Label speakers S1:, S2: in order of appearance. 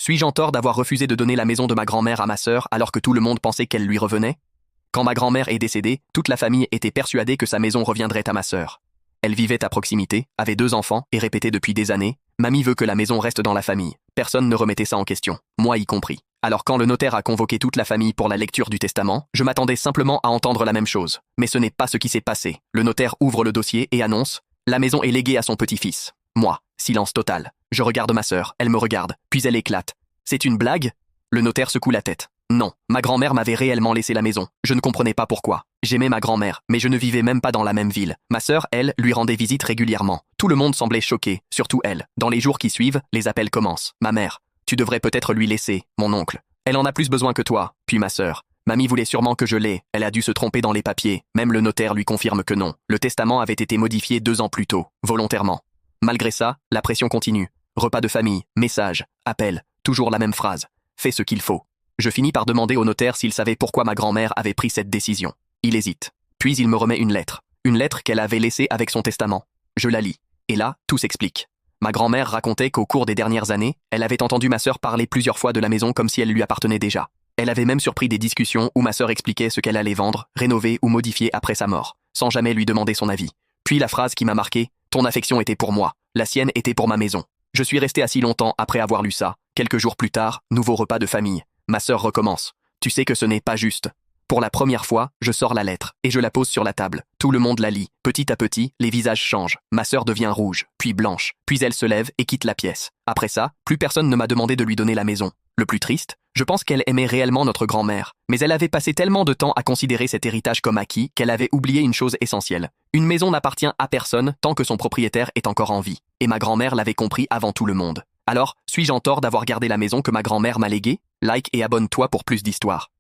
S1: Suis-je en tort d'avoir refusé de donner la maison de ma grand-mère à ma sœur alors que tout le monde pensait qu'elle lui revenait? Quand ma grand-mère est décédée, toute la famille était persuadée que sa maison reviendrait à ma sœur. Elle vivait à proximité, avait 2 enfants et répétait depuis des années « Mamie veut que la maison reste dans la famille ». Personne ne remettait ça en question, moi y compris. Alors quand le notaire a convoqué toute la famille pour la lecture du testament, je m'attendais simplement à entendre la même chose. Mais ce n'est pas ce qui s'est passé. Le notaire ouvre le dossier et annonce « La maison est léguée à son petit-fils ». Moi, silence total. Je regarde ma sœur, elle me regarde, puis elle éclate. « C'est une blague ?» Le notaire secoue la tête. Non, ma grand-mère m'avait réellement laissé la maison. Je ne comprenais pas pourquoi. J'aimais ma grand-mère, mais je ne vivais même pas dans la même ville. Ma sœur, elle, lui rendait visite régulièrement. Tout le monde semblait choqué, surtout elle. Dans les jours qui suivent, les appels commencent. Ma mère, tu devrais peut-être lui laisser, mon oncle. Elle en a plus besoin que toi. Puis ma sœur. Mamie voulait sûrement que je l'aie. Elle a dû se tromper dans les papiers. Même le notaire lui confirme que non. Le testament avait été modifié 2 ans plus tôt, volontairement. Malgré ça, la pression continue. Repas de famille, messages, appels, toujours la même phrase. Fais ce qu'il faut. Je finis par demander au notaire s'il savait pourquoi ma grand-mère avait pris cette décision. Il hésite. Puis il me remet une lettre. Une lettre qu'elle avait laissée avec son testament. Je la lis. Et là, tout s'explique. Ma grand-mère racontait qu'au cours des dernières années, elle avait entendu ma sœur parler plusieurs fois de la maison comme si elle lui appartenait déjà. Elle avait même surpris des discussions où ma sœur expliquait ce qu'elle allait vendre, rénover ou modifier après sa mort, sans jamais lui demander son avis. Puis la phrase qui m'a marqué, « Ton affection était pour moi, la sienne était pour ma maison ». Je suis resté assis longtemps après avoir lu ça. Quelques jours plus tard, nouveau repas de famille. Ma sœur recommence. Tu sais que ce n'est pas juste. Pour la première fois, je sors la lettre et je la pose sur la table. Tout le monde la lit. Petit à petit, les visages changent. Ma sœur devient rouge, puis blanche, puis elle se lève et quitte la pièce. Après ça, plus personne ne m'a demandé de lui donner la maison. Le plus triste, je pense qu'elle aimait réellement notre grand-mère, mais elle avait passé tellement de temps à considérer cet héritage comme acquis qu'elle avait oublié une chose essentielle. Une maison n'appartient à personne tant que son propriétaire est encore en vie. Et ma grand-mère l'avait compris avant tout le monde. Alors, suis-je en tort d'avoir gardé la maison que ma grand-mère m'a léguée? Like et abonne-toi pour plus d'histoires.